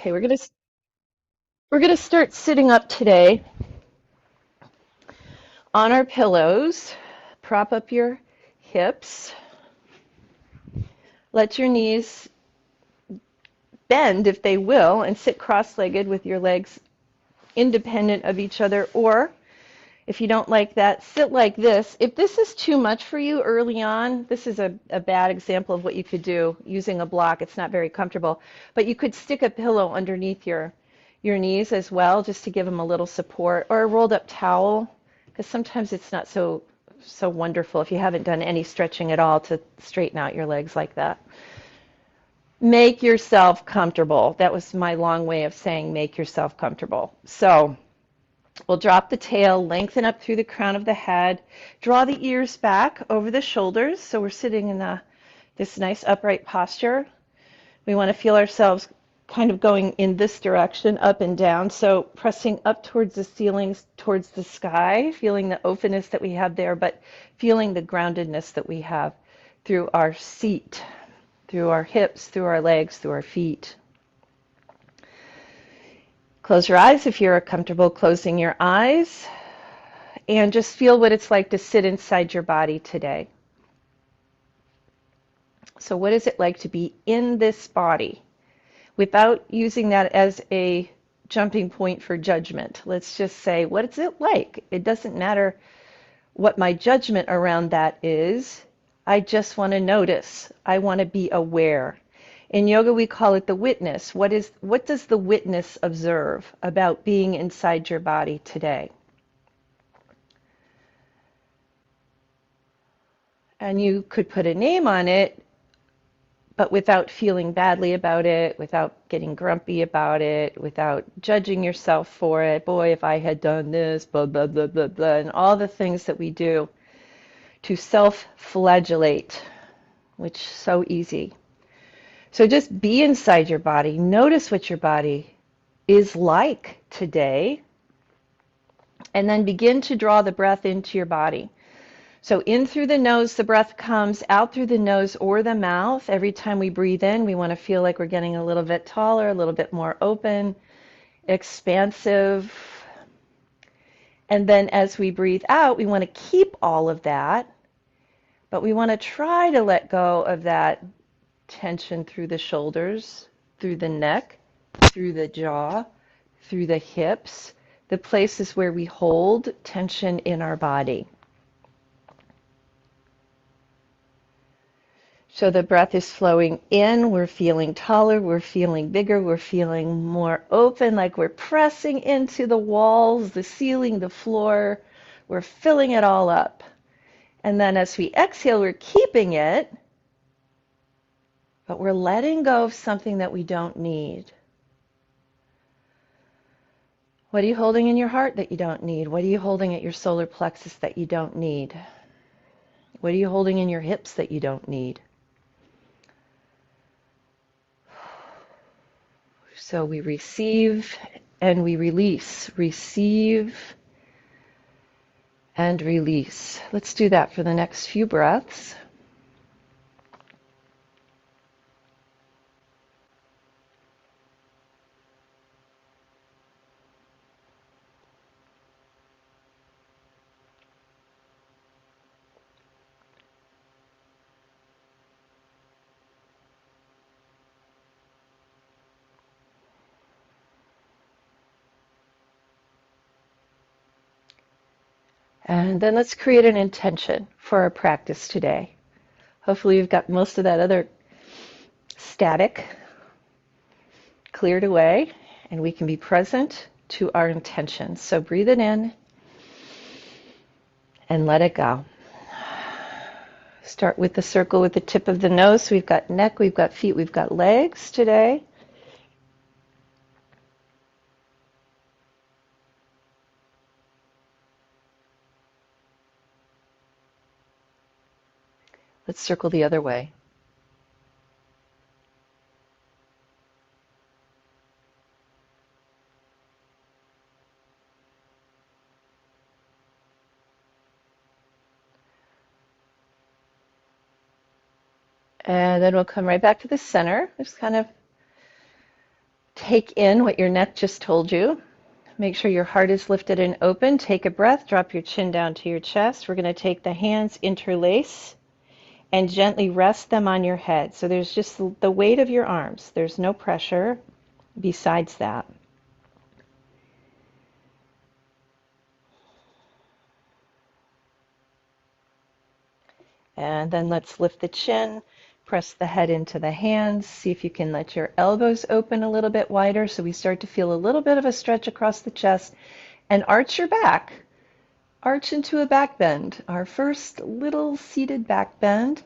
Okay, we're gonna start sitting up today on our pillows. Prop up your hips. Let your knees bend if they will, and sit cross-legged with your legs independent of each other. Or if you don't like that, sit like this. If this is too much for you early on, this is a bad example of what you could do using a block. It's not very comfortable, but you could stick a pillow underneath your knees as well, just to give them a little support, or a rolled up towel, because sometimes it's not so wonderful if you haven't done any stretching at all to straighten out your legs like that. Make yourself comfortable. That was my long way of saying make yourself comfortable. So we'll drop the tail, lengthen up through the crown of the head, draw the ears back over the shoulders, so we're sitting in this nice upright posture. We want to feel ourselves kind of going in this direction, up and down, so pressing up towards the ceilings, towards the sky, feeling the openness that we have there, but feeling the groundedness that we have through our seat, through our hips, through our legs, through our feet. Close your eyes if you're comfortable closing your eyes, and just feel what it's like to sit inside your body today. So what is it like to be in this body without using that as a jumping point for judgment? Let's just say, what is it like? It doesn't matter what my judgment around that is. I just want to notice. I want to be aware. In yoga, we call it the witness. What does the witness observe about being inside your body today? And you could put a name on it, but without feeling badly about it, without getting grumpy about it, without judging yourself for it. Boy, if I had done this, blah, blah, blah, blah, blah, and all the things that we do to self-flagellate, which is so easy. So just be inside your body. Notice what your body is like today, and then begin to draw the breath into your body. So in through the nose, the breath comes out through the nose or the mouth. Every time we breathe in, we want to feel like we're getting a little bit taller, a little bit more open, expansive. And then as we breathe out, we want to keep all of that, but we want to try to let go of that tension through the shoulders, through the neck, through the jaw, through the hips, the places where we hold tension in our body. So the breath is flowing in, we're feeling taller, we're feeling bigger, we're feeling more open, like we're pressing into the walls, the ceiling, the floor. We're filling it all up. And then as we exhale, we're keeping it, but we're letting go of something that we don't need. What are you holding in your heart that you don't need? What are you holding at your solar plexus that you don't need? What are you holding in your hips that you don't need? So we receive and we release. Receive and release. Let's do that for the next few breaths. And then let's create an intention for our practice today. Hopefully you've got most of that other static cleared away, and we can be present to our intention. So breathe it in and let it go. Start with the circle with the tip of the nose. So we've got neck, we've got feet, we've got legs today. Let's circle the other way. And then we'll come right back to the center. Just kind of take in what your neck just told you. Make sure your heart is lifted and open. Take a breath, drop your chin down to your chest. We're going to take the hands, interlace, and gently rest them on your head. So there's just the weight of your arms. There's no pressure besides that. And then let's lift the chin, press the head into the hands. See if you can let your elbows open a little bit wider so we start to feel a little bit of a stretch across the chest. And arch your back. Arch into a back bend. Our first little seated back bend.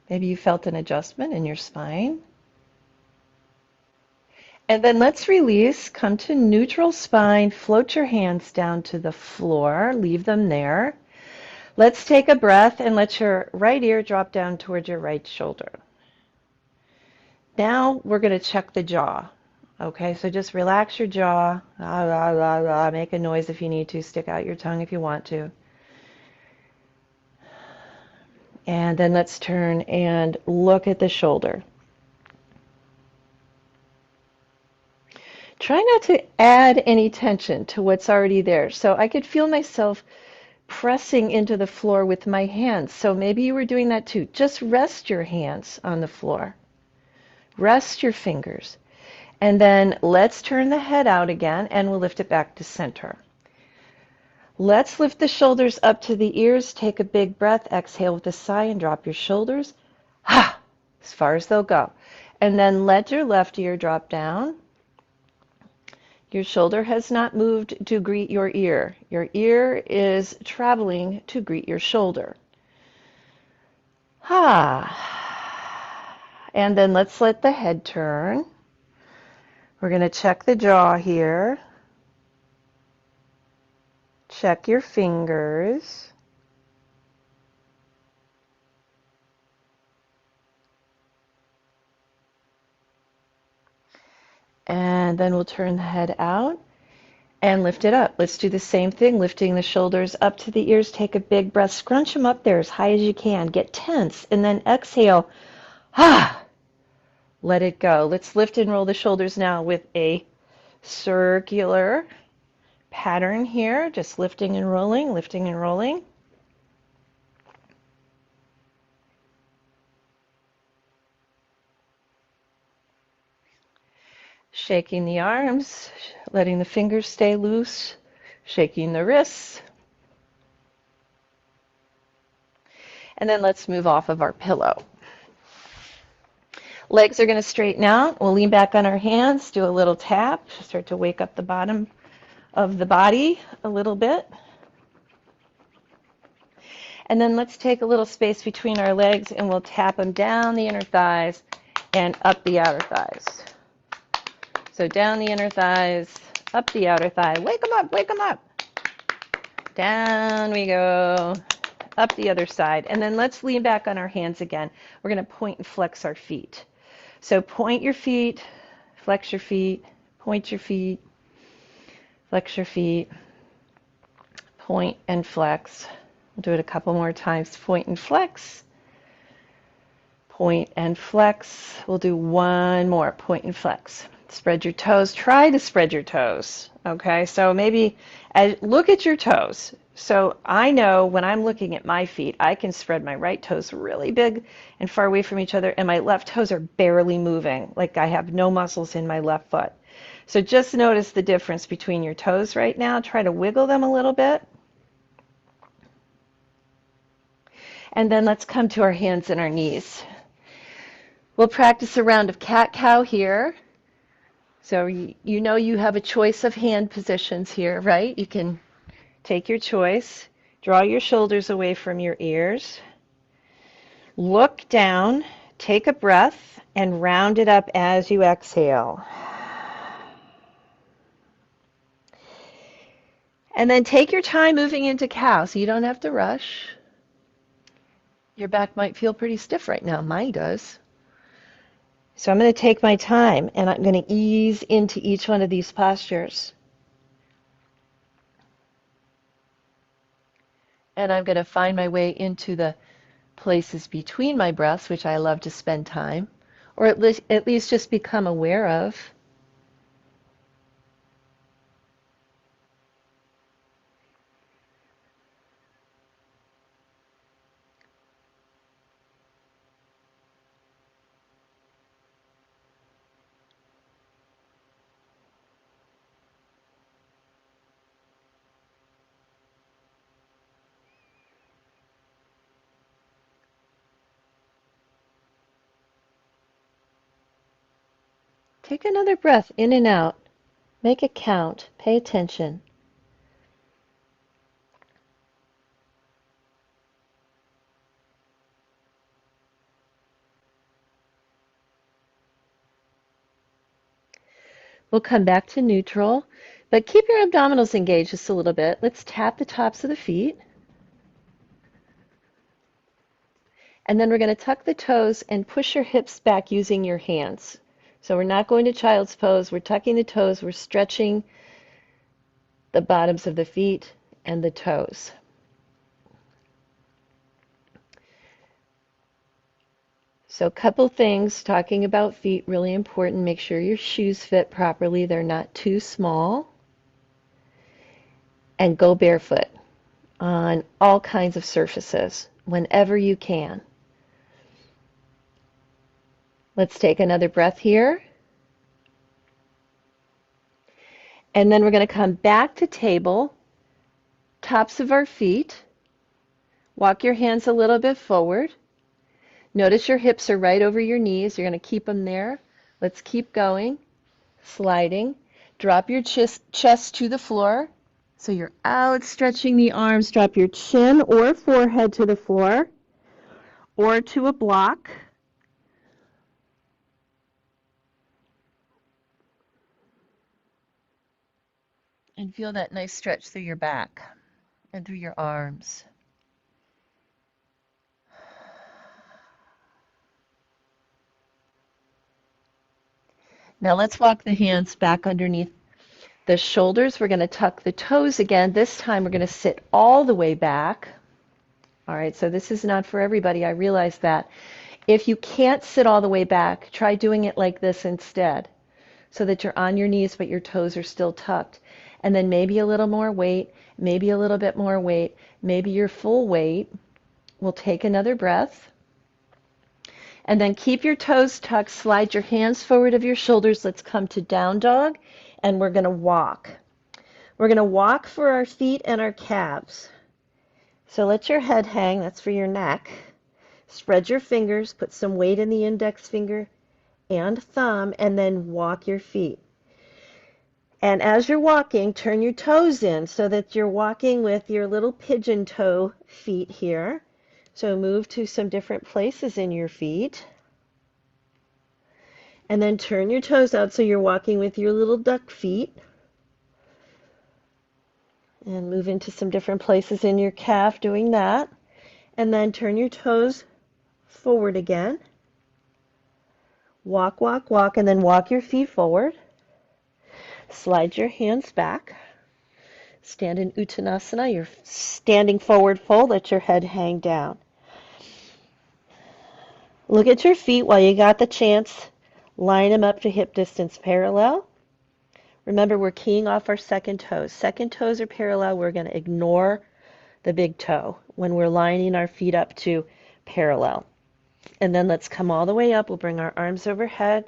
Maybe you felt an adjustment in your spine. And then let's release. Come to neutral spine. Float your hands down to the floor. Leave them there. Let's take a breath and let your right ear drop down towards your right shoulder. Now we're going to check the jaw. Okay, so just relax your jaw. Make a noise if you need to. Stick out your tongue if you want to. And then let's turn and look at the shoulder. Try not to add any tension to what's already there. So I could feel myself pressing into the floor with my hands. So maybe you were doing that too. Just rest your hands on the floor. Rest your fingers. And then let's turn the head out again and we'll lift it back to center. Let's lift the shoulders up to the ears. Take a big breath. Exhale with a sigh and drop your shoulders. Ha! As far as they'll go. And then let your left ear drop down. Your shoulder has not moved to greet your ear. Your ear is traveling to greet your shoulder. Ha! And then let's let the head turn. We're going to check the jaw here. Check your fingers. And then we'll turn the head out and lift it up. Let's do the same thing, lifting the shoulders up to the ears. Take a big breath. Scrunch them up there as high as you can. Get tense. And then exhale. Ah! Let it go. Let's lift and roll the shoulders now with a circular pattern here. Just lifting and rolling, lifting and rolling. Shaking the arms, letting the fingers stay loose, shaking the wrists. And then let's move off of our pillow. Legs are going to straighten out. We'll lean back on our hands, do a little tap, start to wake up the bottom of the body a little bit. And then let's take a little space between our legs and we'll tap them down the inner thighs and up the outer thighs. So down the inner thighs, up the outer thigh. Wake them up, wake them up. Down we go, up the other side. And then let's lean back on our hands again. We're going to point and flex our feet. So point your feet, flex your feet, point your feet, flex your feet, point and flex. We'll do it a couple more times. Point and flex, point and flex. We'll do one more, point and flex. Spread your toes. Try to spread your toes. Okay, so maybe look at your toes. So I know when I'm looking at my feet, I can spread my right toes really big and far away from each other, and my left toes are barely moving, like I have no muscles in my left foot. So just notice the difference between your toes right now. Try to wiggle them a little bit. And then let's come to our hands and our knees. We'll practice a round of cat-cow here. So you know you have a choice of hand positions here, right? You can take your choice. Draw your shoulders away from your ears. Look down, take a breath, and round it up as you exhale. And then take your time moving into cow, so you don't have to rush. Your back might feel pretty stiff right now. Mine does. So I'm going to take my time and I'm going to ease into each one of these postures. And I'm going to find my way into the places between my breaths, which I love to spend time, or at least just become aware of. Take another breath in and out. Make it count. Pay attention. We'll come back to neutral, but keep your abdominals engaged just a little bit. Let's tap the tops of the feet. And then we're going to tuck the toes and push your hips back using your hands. So we're not going to child's pose. We're tucking the toes. We're stretching the bottoms of the feet and the toes. So a couple things talking about feet, really important. Make sure your shoes fit properly. They're not too small. And go barefoot on all kinds of surfaces whenever you can. Let's take another breath here. And then we're going to come back to table, tops of our feet. Walk your hands a little bit forward. Notice your hips are right over your knees. You're going to keep them there. Let's keep going. Sliding. Drop your chest to the floor. So you're outstretching the arms. Drop your chin or forehead to the floor or to a block. And feel that nice stretch through your back and through your arms. Now let's walk the hands back underneath the shoulders. We're going to tuck the toes again. This time we're going to sit all the way back. All right, so this is not for everybody. I realize that. If you can't sit all the way back, try doing it like this instead, so that you're on your knees but your toes are still tucked. And then maybe a little more weight, maybe a little bit more weight, maybe your full weight. We'll take another breath. And then keep your toes tucked, slide your hands forward of your shoulders. Let's come to down dog, and we're going to walk. We're going to walk for our feet and our calves. So let your head hang, that's for your neck. Spread your fingers, put some weight in the index finger and thumb, and then walk your feet. And as you're walking, turn your toes in so that you're walking with your little pigeon toe feet here. So move to some different places in your feet. And then turn your toes out so you're walking with your little duck feet. And move into some different places in your calf doing that. And then turn your toes forward again. Walk, walk, walk, and then walk your feet forward. Slide your hands back. Stand in Uttanasana. You're standing forward full. Let your head hang down. Look at your feet while you got the chance. Line them up to hip distance parallel. Remember, we're keying off our second toes. Second toes are parallel. We're going to ignore the big toe when we're lining our feet up to parallel. And then let's come all the way up. We'll bring our arms overhead.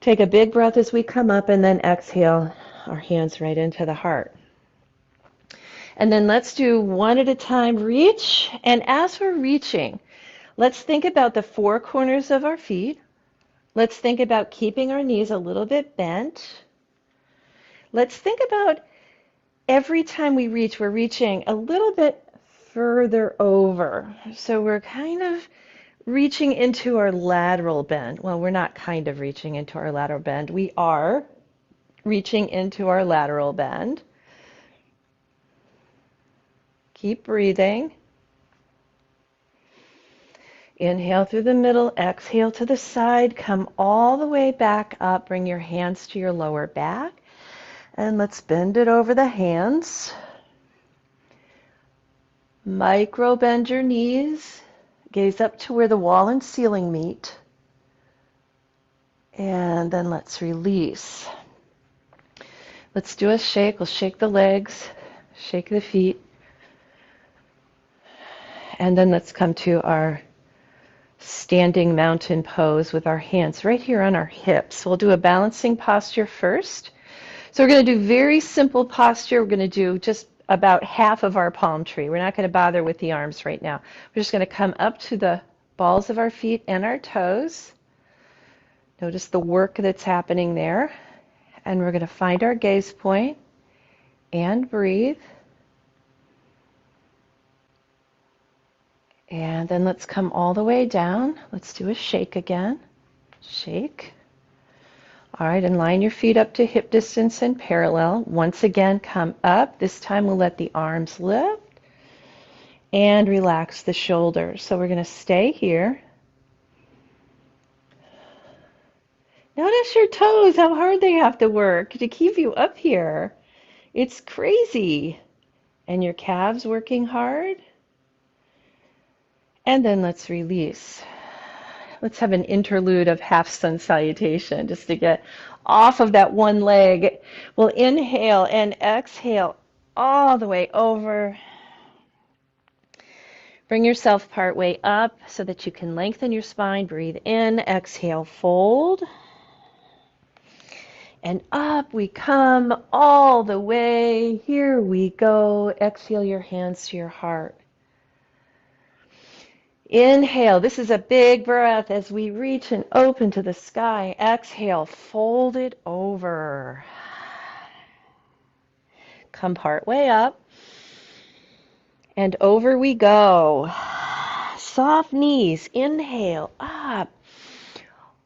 Take a big breath as we come up, and then exhale our hands right into the heart. And then let's do one at a time. Reach, and as we're reaching, let's think about the four corners of our feet. Let's think about keeping our knees a little bit bent. Let's think about every time we reach, we're reaching a little bit further over. So we're kind of reaching into our lateral bend. Well, we're not kind of reaching into our lateral bend. We are reaching into our lateral bend. Keep breathing. Inhale through the middle, exhale to the side, come all the way back up, bring your hands to your lower back, and let's bend it over the hands. Micro bend your knees, gaze up to where the wall and ceiling meet. And then let's release. Let's do a shake. We'll shake the legs, shake the feet. And then let's come to our standing mountain pose with our hands right here on our hips. We'll do a balancing posture first. So we're going to do very simple posture. We're going to do just about half of our palm tree. We're not going to bother with the arms right now. We're just going to come up to the balls of our feet and our toes. Notice the work that's happening there. And we're going to find our gaze point and breathe. And then let's come all the way down. Let's do a shake again. Shake. All right, and line your feet up to hip distance and parallel. Once again, come up. This time we'll let the arms lift and relax the shoulders. So we're going to stay here. Notice your toes, how hard they have to work to keep you up here. It's crazy. And your calves working hard. And then let's release. Let's have an interlude of half sun salutation just to get off of that one leg. We'll inhale and exhale all the way over. Bring yourself part way up so that you can lengthen your spine. Breathe in, exhale, fold. And up we come all the way. Here we go. Exhale your hands to your heart. Inhale, this is a big breath as we reach and open to the sky. Exhale, fold it over. Come part way up. And over we go. Soft knees, inhale, up.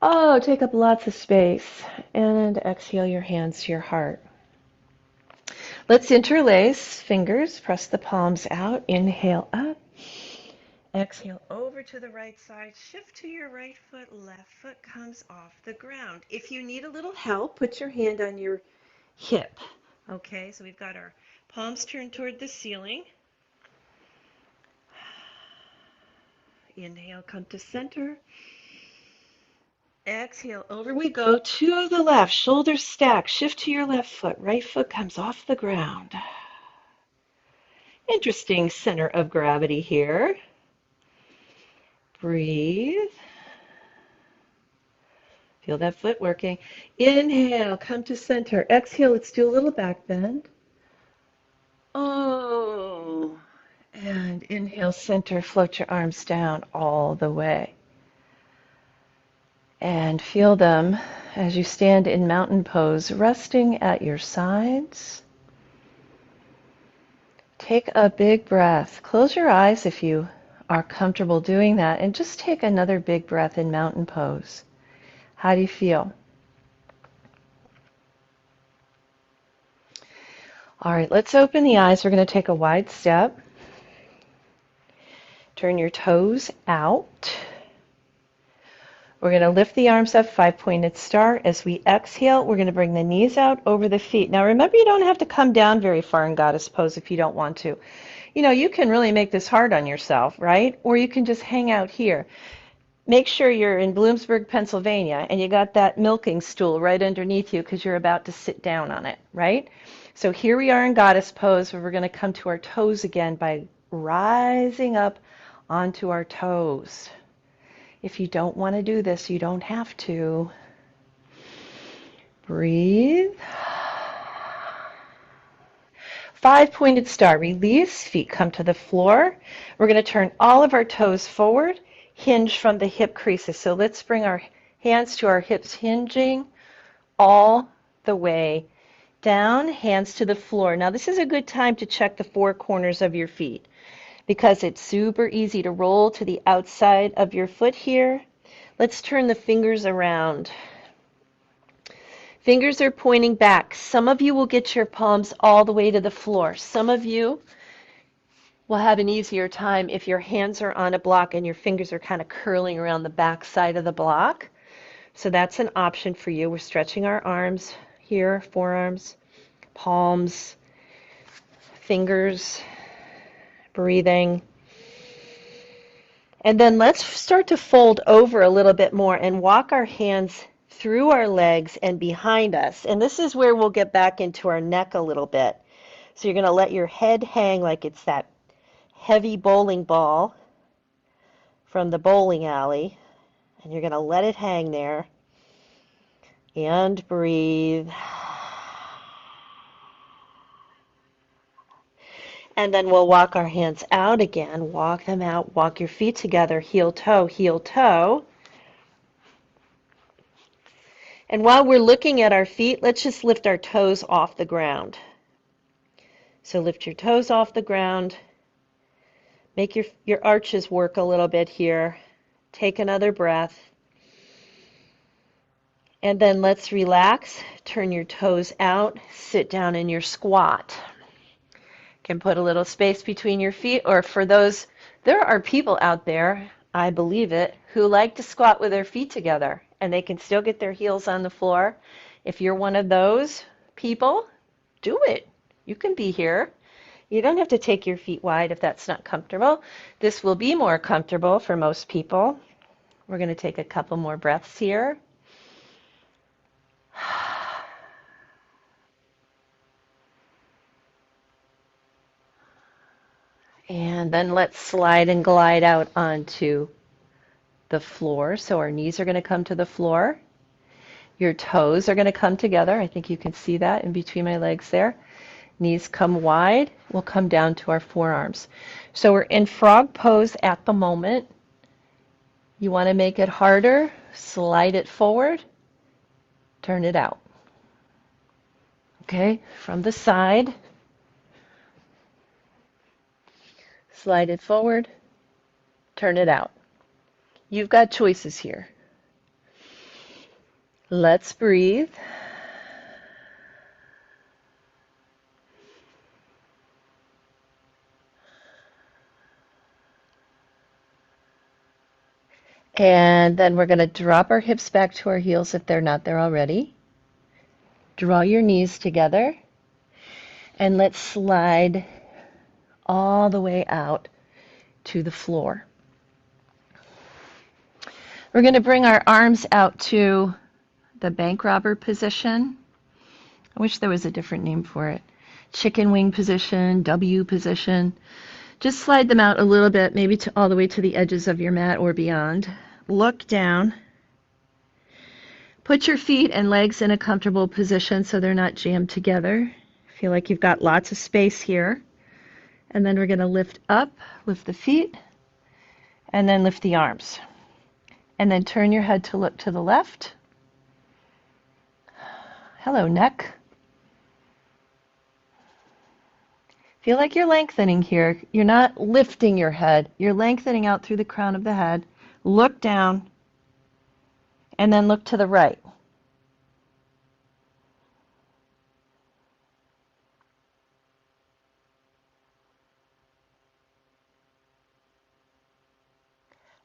Oh, take up lots of space. And exhale your hands to your heart. Let's interlace fingers, press the palms out, inhale up. Exhale over to the right side, shift to your right foot, left foot comes off the ground. If you need a little help, put your hand on your hip. Okay, so we've got our palms turned toward the ceiling. Inhale, come to center. Exhale, over we go to the left, shoulders stack, shift to your left foot, right foot comes off the ground. Interesting center of gravity here. Breathe. Feel that foot working. Inhale, come to center. Exhale, let's do a little back bend. Oh, and inhale, center, float your arms down all the way. And feel them as you stand in mountain pose, resting at your sides. Take a big breath. Close your eyes if you are comfortable doing that, and just take another big breath in mountain pose. How do you feel? All right, let's open the eyes. We're going to take a wide step. Turn your toes out. We're going to lift the arms up, five-pointed star. As we exhale, we're going to bring the knees out over the feet. Now remember, you don't have to come down very far in goddess pose if you don't want to. You know, you can really make this hard on yourself, right? Or you can just hang out here. Make sure you're in Bloomsburg, Pennsylvania, and you got that milking stool right underneath you because you're about to sit down on it, right? So here we are in goddess pose, where we're going to come to our toes again by rising up onto our toes. If you don't want to do this, you don't have to. Breathe. Five-pointed star. Release. Feet come to the floor. We're going to turn all of our toes forward. Hinge from the hip creases. So let's bring our hands to our hips, hinging all the way down, hands to the floor. Now this is a good time to check the four corners of your feet because it's super easy to roll to the outside of your foot here. Let's turn the fingers around. Fingers are pointing back. Some of you will get your palms all the way to the floor. Some of you will have an easier time if your hands are on a block and your fingers are kind of curling around the back side of the block. So that's an option for you. We're stretching our arms here, forearms, palms, fingers, breathing. And then let's start to fold over a little bit more and walk our hands through our legs and behind us. And this is where we'll get back into our neck a little bit. So you're going to let your head hang like it's that heavy bowling ball from the bowling alley. And you're going to let it hang there. And breathe. And then we'll walk our hands out again. Walk them out. Walk your feet together. Heel, toe, heel, toe. And while we're looking at our feet, let's just lift our toes off the ground. So lift your toes off the ground. Make your arches work a little bit here. Take another breath. And then let's relax. Turn your toes out. Sit down in your squat. You can put a little space between your feet, or for those, there are people out there, I believe it, who like to squat with their feet together, and they can still get their heels on the floor. If you're one of those people, do it. You can be here. You don't have to take your feet wide if that's not comfortable. This will be more comfortable for most people. We're going to take a couple more breaths here. And then let's slide and glide out onto the floor. So our knees are going to come to the floor. Your toes are going to come together. I think you can see that in between my legs there. Knees come wide. We'll come down to our forearms. So we're in frog pose at the moment. You want to make it harder. Slide it forward. Turn it out. Okay, from the side. Slide it forward. Turn it out. You've got choices here. Let's breathe. And then we're going to drop our hips back to our heels if they're not there already. Draw your knees together. And let's slide all the way out to the floor. We're going to bring our arms out to the bank robber position. I wish there was a different name for it. Chicken wing position, W position. Just slide them out a little bit, maybe to all the way to the edges of your mat or beyond. Look down. Put your feet and legs in a comfortable position so they're not jammed together. Feel like you've got lots of space here. And then we're going to lift up, lift the feet, and then lift the arms. And then turn your head to look to the left. Hello, neck. Feel like you're lengthening here. You're not lifting your head. You're lengthening out through the crown of the head. Look down, and then look to the right.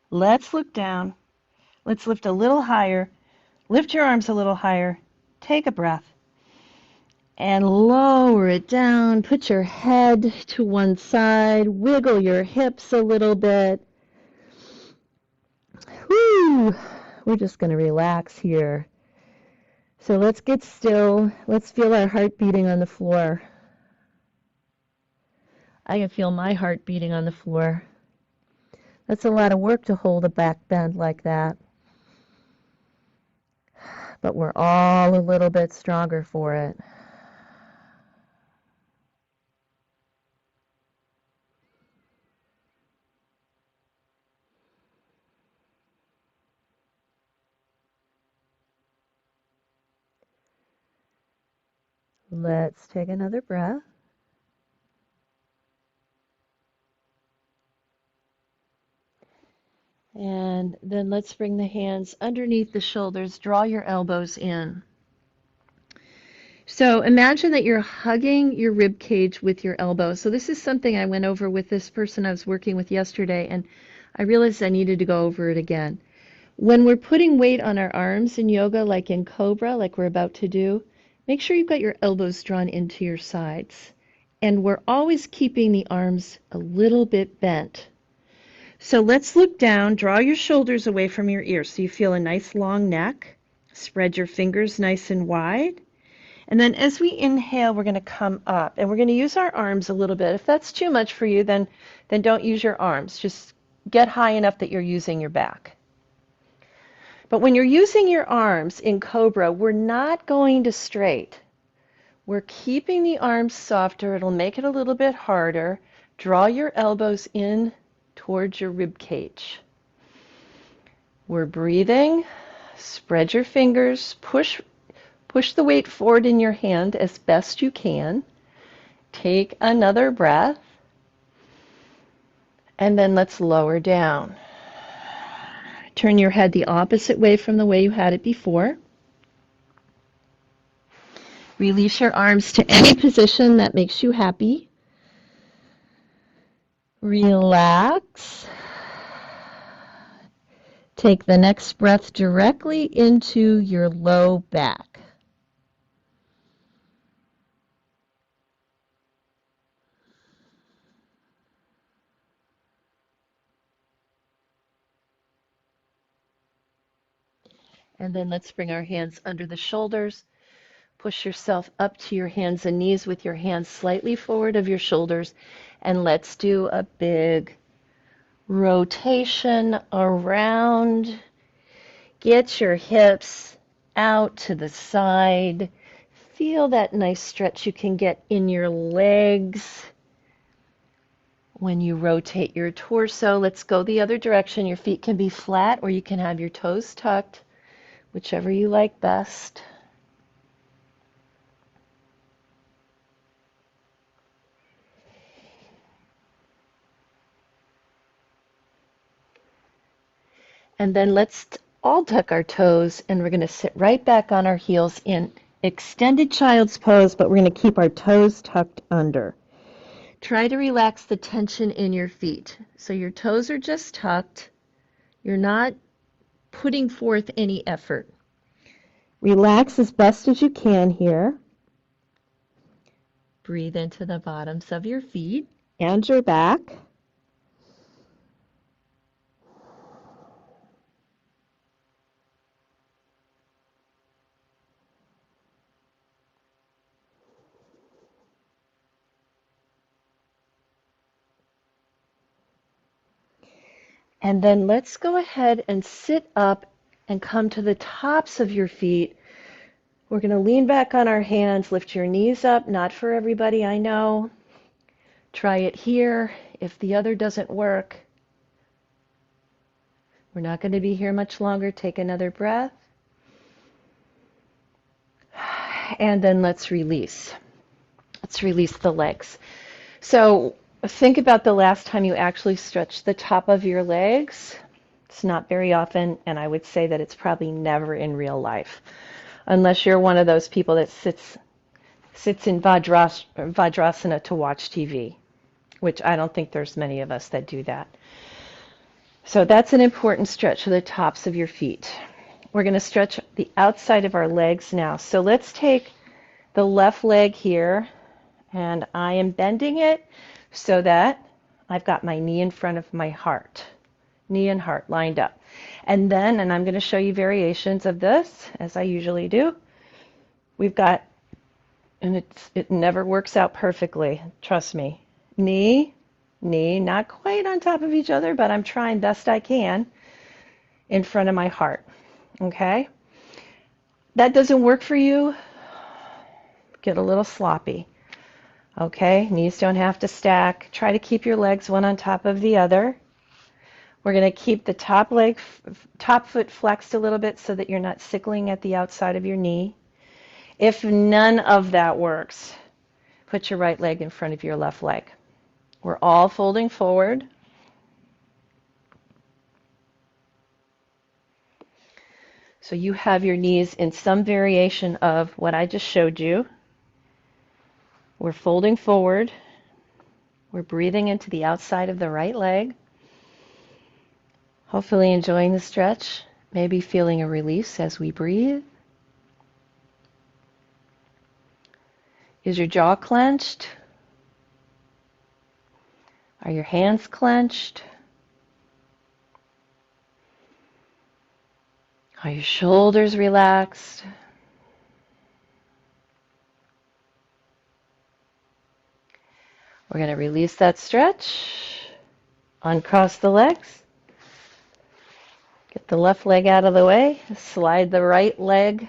Let's look down. Let's lift a little higher. Lift your arms a little higher. Take a breath. And lower it down. Put your head to one side. Wiggle your hips a little bit. Whew. We're just going to relax here. So let's get still. Let's feel our heart beating on the floor. I can feel my heart beating on the floor. That's a lot of work to hold a back bend like that. But we're all a little bit stronger for it. Let's take another breath. And then let's bring the hands underneath the shoulders. Draw your elbows in. So imagine that you're hugging your rib cage with your elbows. So this is something I went over with this person I was working with yesterday, and I realized I needed to go over it again. When we're putting weight on our arms in yoga, like in Cobra, like we're about to do, make sure you've got your elbows drawn into your sides. And we're always keeping the arms a little bit bent. So let's look down, draw your shoulders away from your ears so you feel a nice long neck. Spread your fingers nice and wide. And then as we inhale, we're going to come up and we're going to use our arms a little bit. If that's too much for you, then don't use your arms. Just get high enough that you're using your back. But when you're using your arms in Cobra, we're not going to straight. We're keeping the arms softer. It'll make it a little bit harder. Draw your elbows in towards your rib cage. We're breathing. Spread your fingers. Push the weight forward in your hand as best you can. Take another breath. And then let's lower down. Turn your head the opposite way from the way you had it before. Release your arms to any position that makes you happy. Relax. Take the next breath directly into your low back. And then let's bring our hands under the shoulders. Push yourself up to your hands and knees with your hands slightly forward of your shoulders. And let's do a big rotation around. Get your hips out to the side. Feel that nice stretch you can get in your legs when you rotate your torso. Let's go the other direction. Your feet can be flat or you can have your toes tucked, whichever you like best. And then let's all tuck our toes and we're going to sit right back on our heels in extended child's pose, but we're going to keep our toes tucked under. Try to relax the tension in your feet. So your toes are just tucked. You're not putting forth any effort. Relax as best as you can here. Breathe into the bottoms of your feet and your back. And then let's go ahead and sit up and come to the tops of your feet. We're going to lean back on our hands, lift your knees up. Not for everybody, I know. Try it here. If the other doesn't work, we're not going to be here much longer. Take another breath. And then let's release. Let's release the legs. So think about the last time you actually stretched the top of your legs. It's not very often, and I would say that it's probably never in real life, unless you're one of those people that sits in Vajrasana to watch TV, which I don't think there's many of us that do that. So that's an important stretch of the tops of your feet. We're going to stretch the outside of our legs now. So let's take the left leg here, and I am bending it so that I've got my knee in front of my heart. Knee and heart lined up. And I'm going to show you variations of this, as I usually do. We've got, and it never works out perfectly, trust me. Knee, not quite on top of each other, but I'm trying best I can in front of my heart. Okay? That doesn't work for you, get a little sloppy. Okay? Knees don't have to stack. Try to keep your legs one on top of the other. We're going to keep the top foot flexed a little bit so that you're not sickling at the outside of your knee. If none of that works, put your right leg in front of your left leg. We're all folding forward. So you have your knees in some variation of what I just showed you. We're folding forward. We're breathing into the outside of the right leg. Hopefully enjoying the stretch, maybe feeling a release as we breathe. Is your jaw clenched? Are your hands clenched? Are your shoulders relaxed? We're going to release that stretch. Uncross the legs. Get the left leg out of the way. Slide the right leg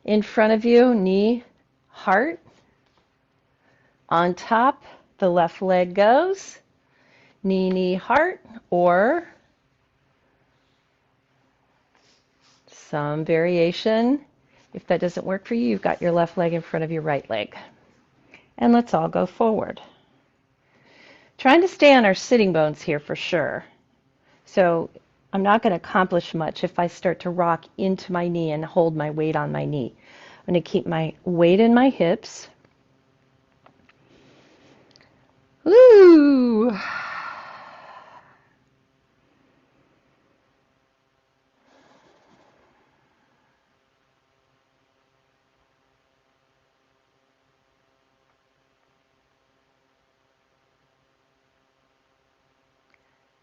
in front of you, knee, heart. On top, the left leg goes. Knee, knee, heart, or some variation. If that doesn't work for you, you've got your left leg in front of your right leg. And let's all go forward. Trying to stay on our sitting bones here for sure. So I'm not going to accomplish much if I start to rock into my knee and hold my weight on my knee. I'm going to keep my weight in my hips. Woo!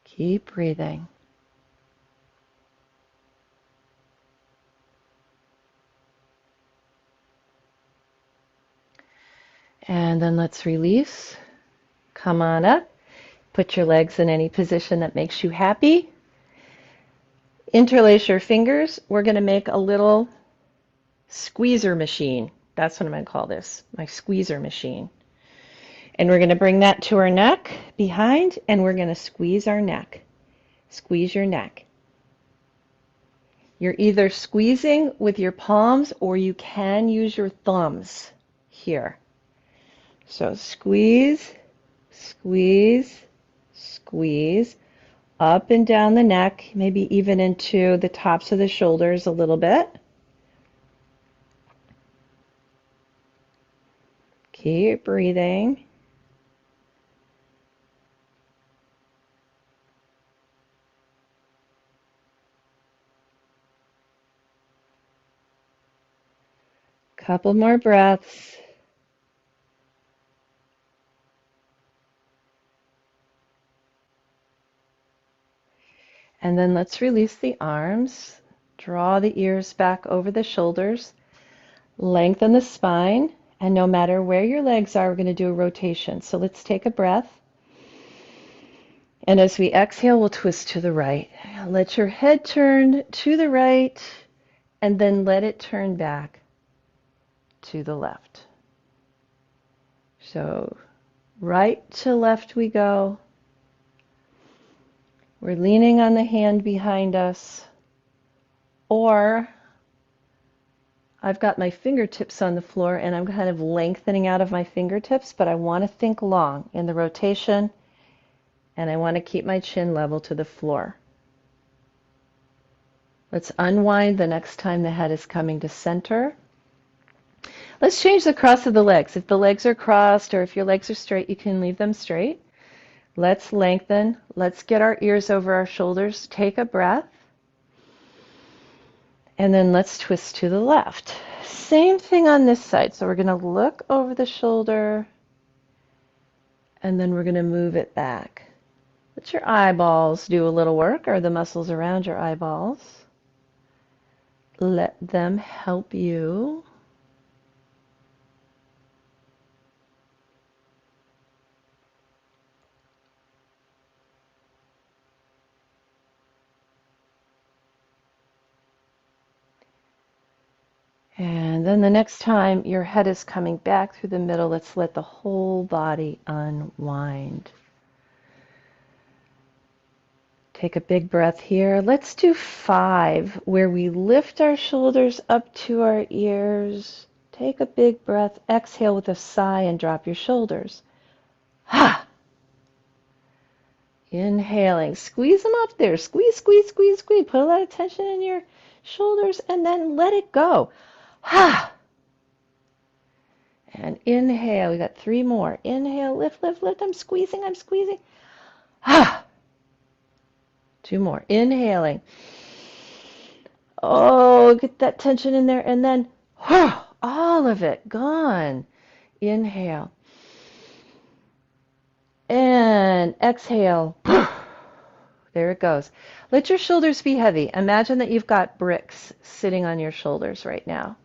Keep breathing. And then let's release. Come on up. Put your legs in any position that makes you happy. Interlace your fingers. We're going to make a little squeezer machine. That's what I'm going to call this, my squeezer machine. And we're going to bring that to our neck behind, and we're going to squeeze our neck. Squeeze your neck. You're either squeezing with your palms or you can use your thumbs here. So squeeze, squeeze, squeeze, up and down the neck, maybe even into the tops of the shoulders a little bit. Keep breathing. Couple more breaths. And then let's release the arms. Draw the ears back over the shoulders. Lengthen the spine. And no matter where your legs are, we're going to do a rotation. So let's take a breath. And as we exhale, we'll twist to the right. Let your head turn to the right, and then let it turn back to the left. So right to left we go. We're leaning on the hand behind us, or I've got my fingertips on the floor and I'm kind of lengthening out of my fingertips, but I want to think long in the rotation, and I want to keep my chin level to the floor. Let's unwind the next time the head is coming to center. Let's change the cross of the legs. If the legs are crossed or if your legs are straight, you can leave them straight. Let's lengthen. Let's get our ears over our shoulders. Take a breath. And then let's twist to the left. Same thing on this side. So we're going to look over the shoulder, and then we're going to move it back. Let your eyeballs do a little work, or the muscles around your eyeballs. Let them help you. And then the next time your head is coming back through the middle, let's let the whole body unwind. Take a big breath here. Let's do 5, where we lift our shoulders up to our ears. Take a big breath. Exhale with a sigh and drop your shoulders. Ha! Inhaling. Squeeze them up there. Squeeze, squeeze, squeeze, squeeze. Put a lot of tension in your shoulders and then let it go. Ha! And inhale. We got 3 more. Inhale, lift, lift, lift. I'm squeezing, I'm squeezing. Ha! 2 more. Inhaling. Oh, get that tension in there. And then, all of it gone. Inhale. And exhale. There it goes. Let your shoulders be heavy. Imagine that you've got bricks sitting on your shoulders right now.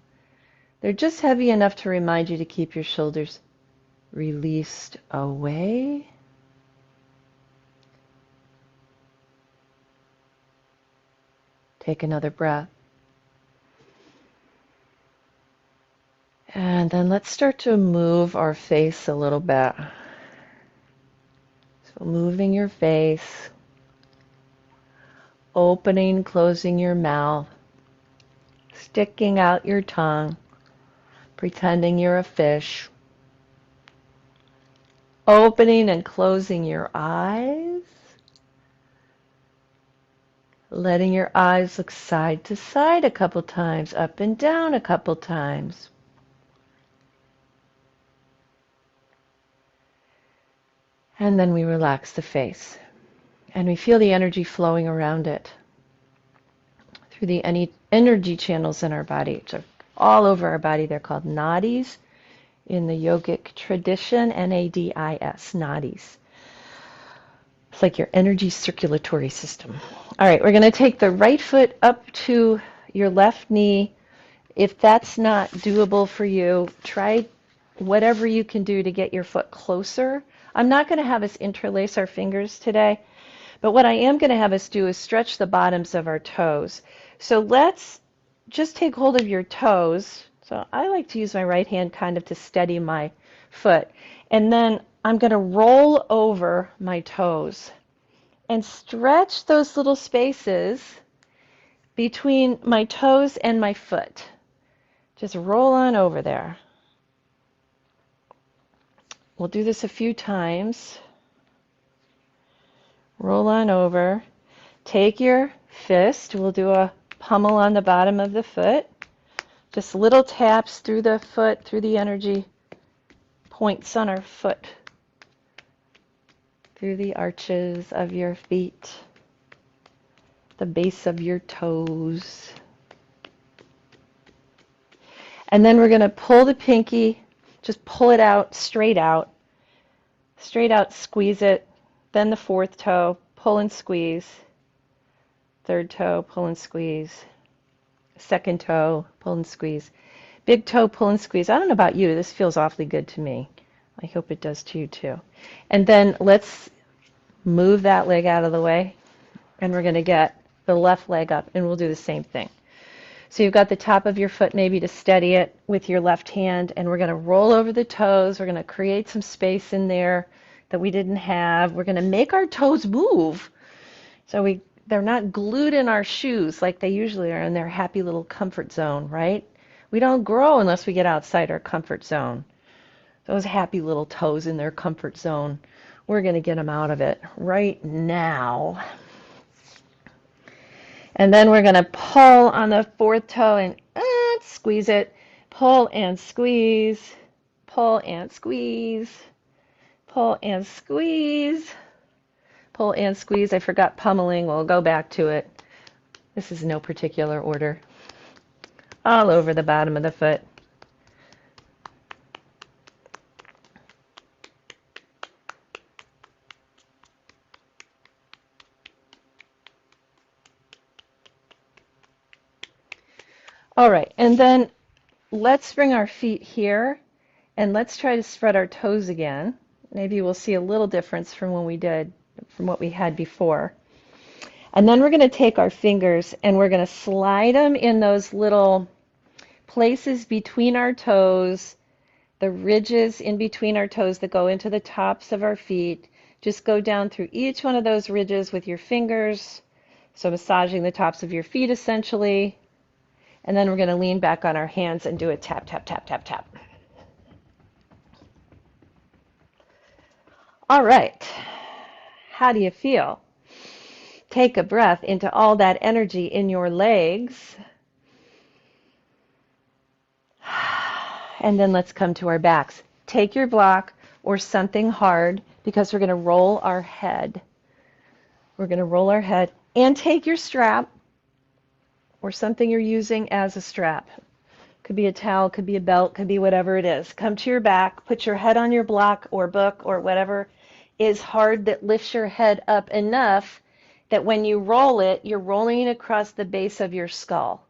They're just heavy enough to remind you to keep your shoulders released away. Take another breath. And then let's start to move our face a little bit. So moving your face, opening, closing your mouth, sticking out your tongue, pretending you're a fish, opening and closing your eyes, letting your eyes look side to side a couple times, up and down a couple times. And then we relax the face. And we feel the energy flowing around it through the energy channels in our body. So all over our body, they're called nadis in the yogic tradition, N-A-D-I-S, nadis. It's like your energy circulatory system. All right, we're going to take the right foot up to your left knee. If that's not doable for you, try whatever you can do to get your foot closer. I'm not going to have us interlace our fingers today, but what I am going to have us do is stretch the bottoms of our toes. So let's just take hold of your toes. So I like to use my right hand kind of to steady my foot. And then I'm going to roll over my toes and stretch those little spaces between my toes and my foot. Just roll on over there. We'll do this a few times. Roll on over. Take your fist. We'll do a pummel on the bottom of the foot. Just little taps through the foot, through the energy points on our foot, through the arches of your feet, the base of your toes. And then we're going to pull the pinky, just pull it out, straight out, squeeze it. Then the fourth toe, pull and squeeze. Third toe, pull and squeeze. Second toe, pull and squeeze. Big toe, pull and squeeze. I don't know about you, this feels awfully good to me. I hope it does to you too. And then let's move that leg out of the way, and we're going to get the left leg up, and we'll do the same thing. So you've got the top of your foot maybe to steady it with your left hand, and we're going to roll over the toes. We're going to create some space in there that we didn't have. We're going to make our toes move. So they're not glued in our shoes like they usually are in their happy little comfort zone, right? We don't grow unless we get outside our comfort zone. Those happy little toes in their comfort zone, we're going to get them out of it right now. And then we're going to pull on the fourth toe and squeeze it. Pull and squeeze. Pull and squeeze. Pull and squeeze. Pull and squeeze. I forgot pummeling. We'll go back to it. This is no particular order. All over the bottom of the foot. All right, and then let's bring our feet here, and let's try to spread our toes again. Maybe we'll see a little difference from what we had before. And then we're going to take our fingers and we're going to slide them in those little places between our toes, the ridges in between our toes that go into the tops of our feet. Just go down through each one of those ridges with your fingers, so massaging the tops of your feet essentially. And then we're going to lean back on our hands and do a tap, tap, tap, tap, tap. All right. How do you feel? Take a breath into all that energy in your legs. And then let's come to our backs. Take your block or something hard because we're going to roll our head. We're going to roll our head. And take your strap or something you're using as a strap. Could be a towel, could be a belt, could be whatever it is. Come to your back, put your head on your block or book or whatever is hard that lifts your head up enough, that when you roll it, you're rolling it across the base of your skull.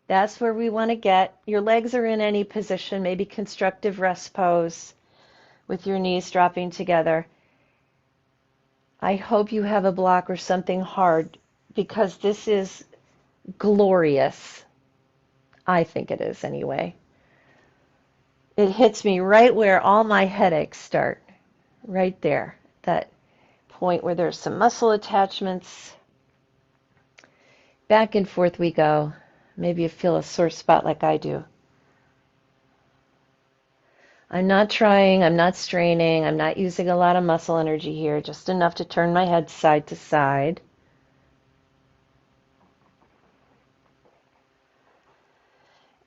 That's where we want to get. Your legs are in any position, maybe constructive rest pose with your knees dropping together. I hope you have a block or something hard because this is glorious. I think it is anyway. It hits me right where all my headaches start, right there, that point where there's some muscle attachments. Back and forth we go. Maybe you feel a sore spot like I do. I'm not trying, I'm not straining, I'm not using a lot of muscle energy here, just enough to turn my head side to side.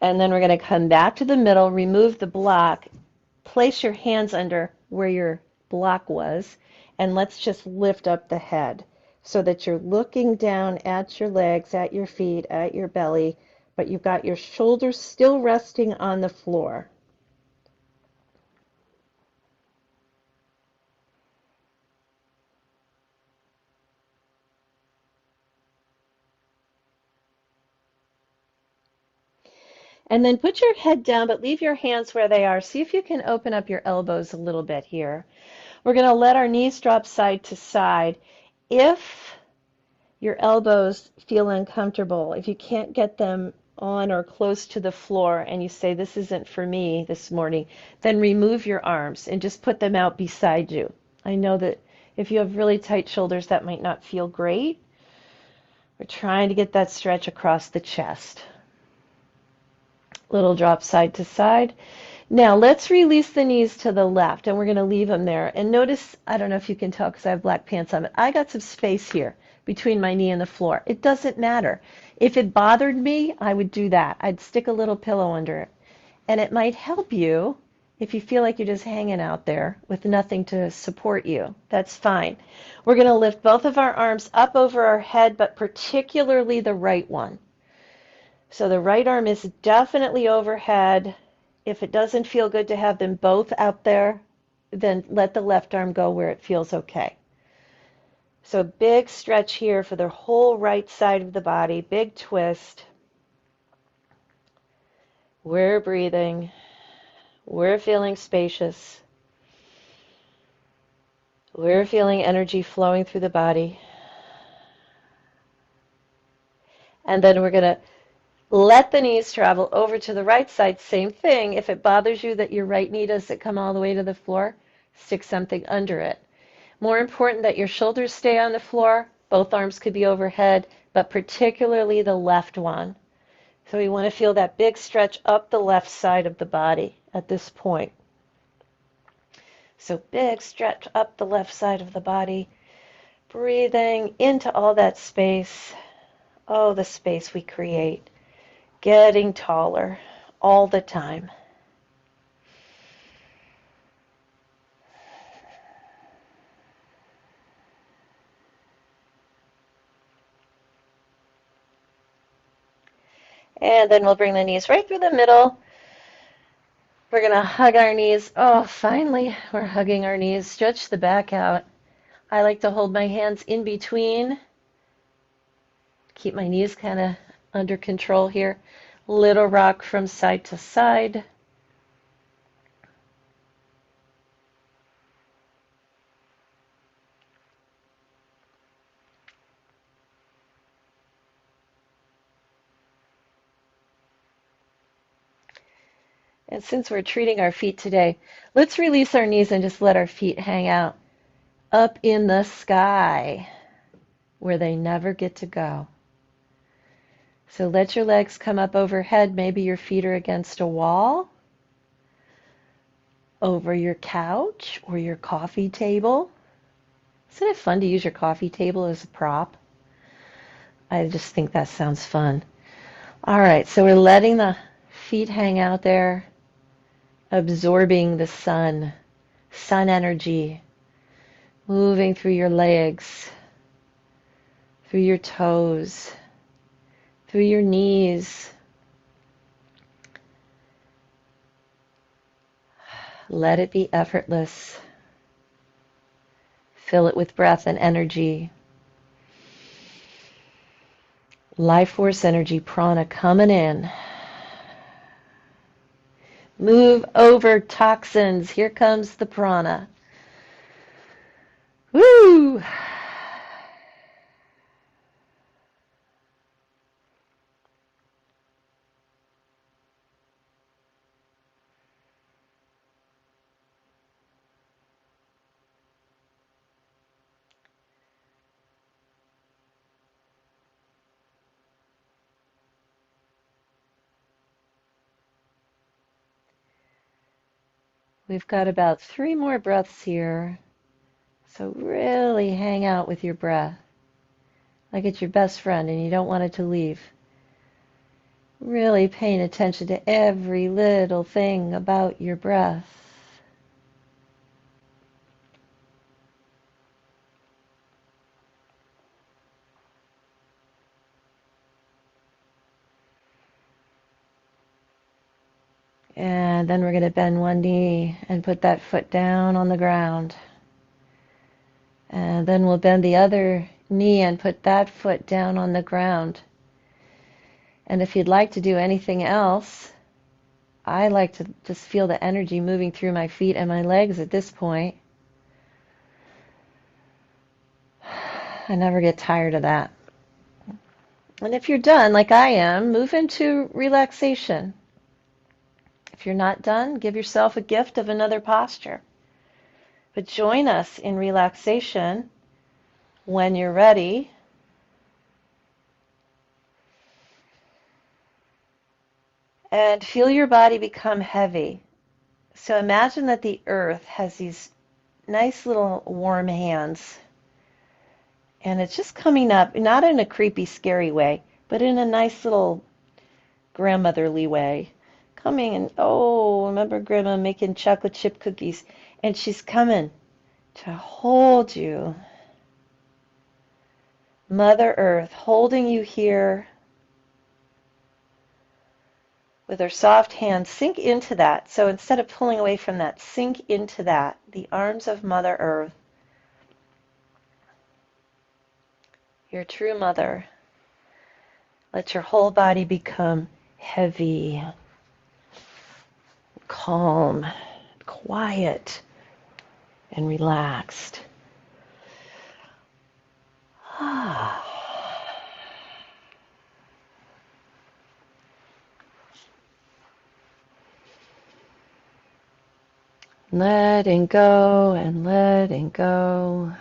And then we're going to come back to the middle, remove the block, place your hands under where your block was, and let's just lift up the head so that you're looking down at your legs, at your feet, at your belly, but you've got your shoulders still resting on the floor. And then put your head down, but leave your hands where they are. See if you can open up your elbows a little bit here. We're going to let our knees drop side to side. If your elbows feel uncomfortable, if you can't get them on or close to the floor and you say, this isn't for me this morning, then remove your arms and just put them out beside you. I know that if you have really tight shoulders, that might not feel great. We're trying to get that stretch across the chest. Little drop side to side. Now let's release the knees to the left, and we're going to leave them there. And notice, I don't know if you can tell because I have black pants on, but I got some space here between my knee and the floor. It doesn't matter. If it bothered me, I would do that. I'd stick a little pillow under it. And it might help you if you feel like you're just hanging out there with nothing to support you. That's fine. We're going to lift both of our arms up over our head, but particularly the right one. So the right arm is definitely overhead. If it doesn't feel good to have them both out there, then let the left arm go where it feels okay. So big stretch here for the whole right side of the body, big twist. We're breathing. We're feeling spacious. We're feeling energy flowing through the body. And then we're going to let the knees travel over to the right side. Same thing. If it bothers you that your right knee doesn't come all the way to the floor, stick something under it. More important that your shoulders stay on the floor. Both arms could be overhead, but particularly the left one. So we want to feel that big stretch up the left side of the body at this point. So big stretch up the left side of the body. Breathing into all that space. Oh, the space we create. Getting taller all the time. And then we'll bring the knees right through the middle. We're going to hug our knees. Oh, finally, we're hugging our knees. Stretch the back out. I like to hold my hands in between. Keep my knees kind of under control here. Little rock from side to side. And since we're treating our feet today, let's release our knees and just let our feet hang out up in the sky where they never get to go. So let your legs come up overhead. Maybe your feet are against a wall, over your couch or your coffee table. Isn't it fun to use your coffee table as a prop? I just think that sounds fun. All right, so we're letting the feet hang out there, absorbing the sun energy, moving through your legs, through your toes, through your knees. Let it be effortless. Fill it with breath and energy. Life force energy, prana coming in. Move over toxins. Here comes the prana. Woo! We've got about 3 more breaths here. So really hang out with your breath like it's your best friend and you don't want it to leave. Really paying attention to every little thing about your breath. And then we're going to bend one knee and put that foot down on the ground. And then we'll bend the other knee and put that foot down on the ground. And if you'd like to do anything else, I like to just feel the energy moving through my feet and my legs at this point. I never get tired of that. And if you're done, like I am, move into relaxation. If you're not done, give yourself a gift of another posture. But join us in relaxation when you're ready. And feel your body become heavy. So imagine that the earth has these nice little warm hands. And it's just coming up, not in a creepy, scary way, but in a nice little grandmotherly way. Coming and, oh, remember Grandma making chocolate chip cookies? And she's coming to hold you. Mother Earth holding you here with her soft hands. Sink into that. So instead of pulling away from that, sink into that. The arms of Mother Earth. Your true mother. Let your whole body become heavy, calm, quiet, and relaxed. Ah. Letting go and letting go.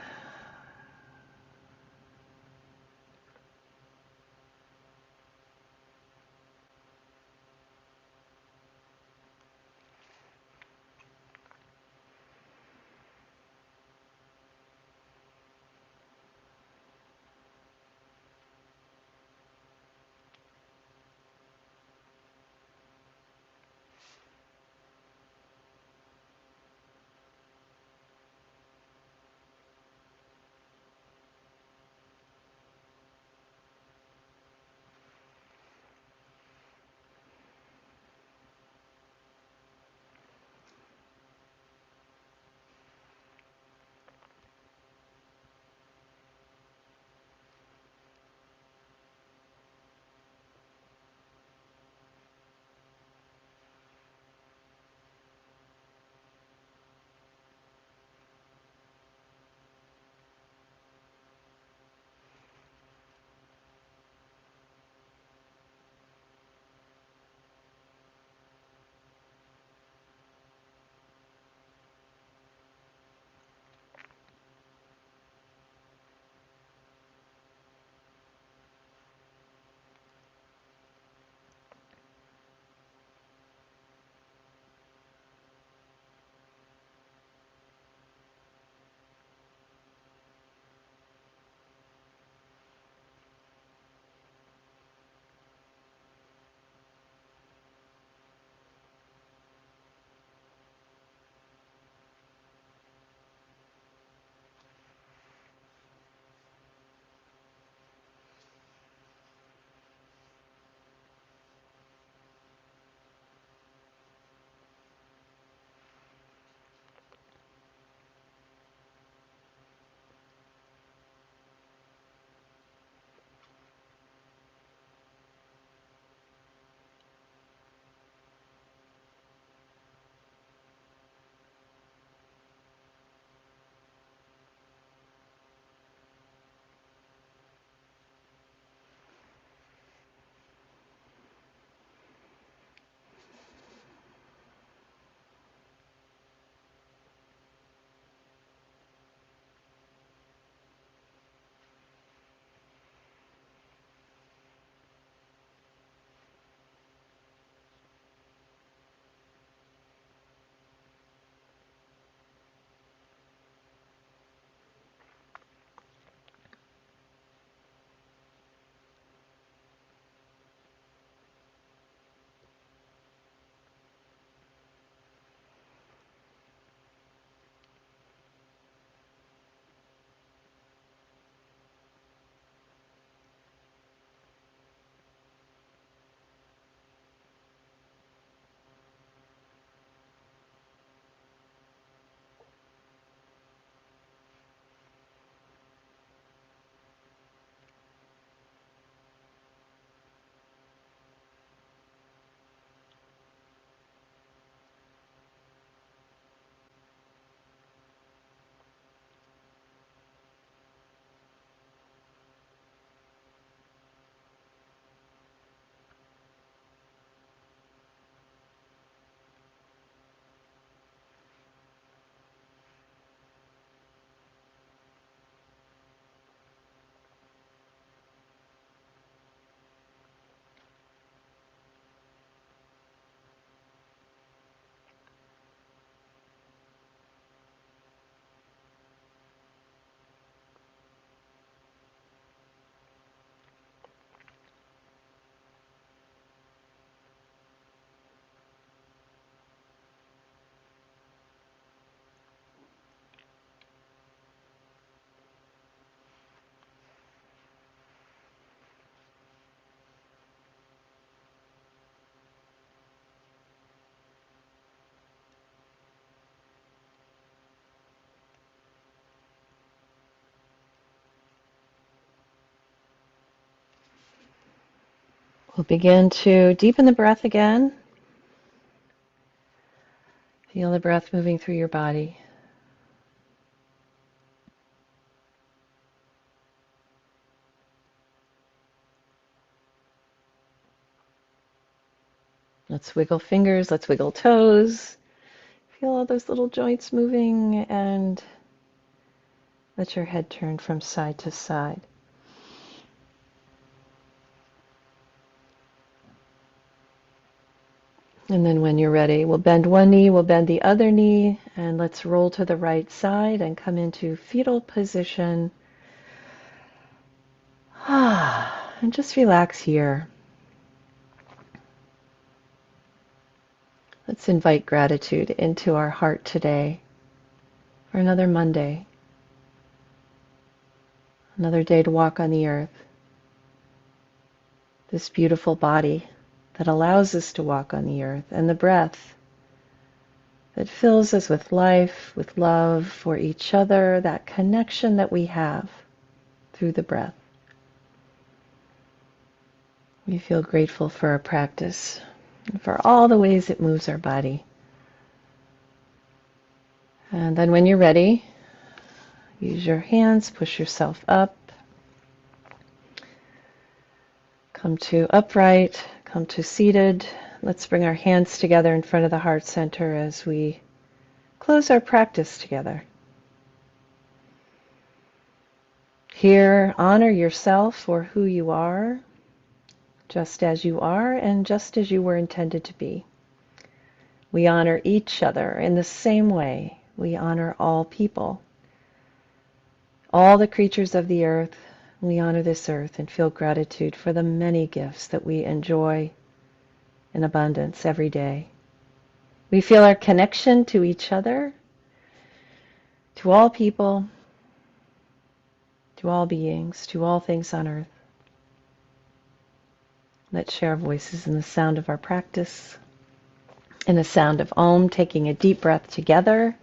We'll begin to deepen the breath again. Feel the breath moving through your body. Let's wiggle fingers, let's wiggle toes. Feel all those little joints moving and let your head turn from side to side. And then when you're ready, we'll bend one knee, we'll bend the other knee, and let's roll to the right side and come into fetal position. And just relax here. Let's invite gratitude into our heart today for another Monday, another day to walk on the earth. This beautiful body that allows us to walk on the earth, and the breath that fills us with life, with love for each other, that connection that we have through the breath. We feel grateful for our practice and for all the ways it moves our body. And then when you're ready, use your hands, push yourself up. Come to upright, come to seated. Let's bring our hands together in front of the heart center as we close our practice together. Here, honor yourself for who you are, just as you are and just as you were intended to be. We honor each other in the same way we honor all people, all the creatures of the earth. We honor this earth and feel gratitude for the many gifts that we enjoy in abundance every day. We feel our connection to each other, to all people, to all beings, to all things on earth. Let's share our voices in the sound of our practice, in the sound of Om, taking a deep breath together.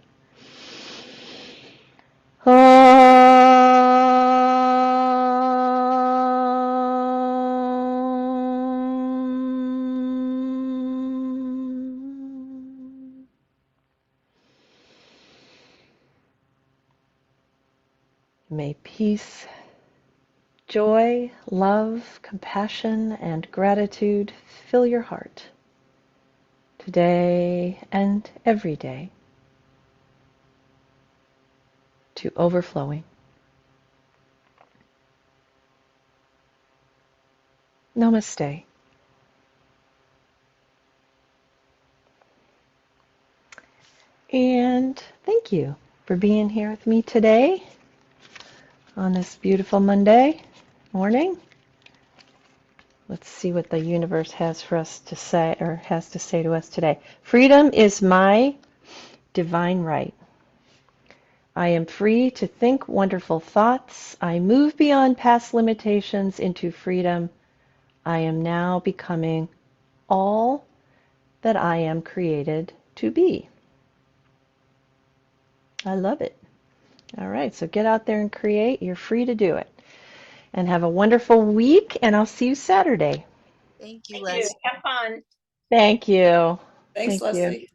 May peace, joy, love, compassion, and gratitude fill your heart today and every day to overflowing. Namaste. And thank you for being here with me today on this beautiful Monday morning. Let's see what the universe has for us to say, or has to say to us today. Freedom is my divine right. I am free to think wonderful thoughts. I move beyond past limitations into freedom. I am now becoming all that I am created to be. I love it. All right, so get out there and create. You're free to do it. And have a wonderful week, and I'll see you Saturday. Thank you, Thank you. Leslie. Have fun. Thank you. Thanks, Thank you. Leslie.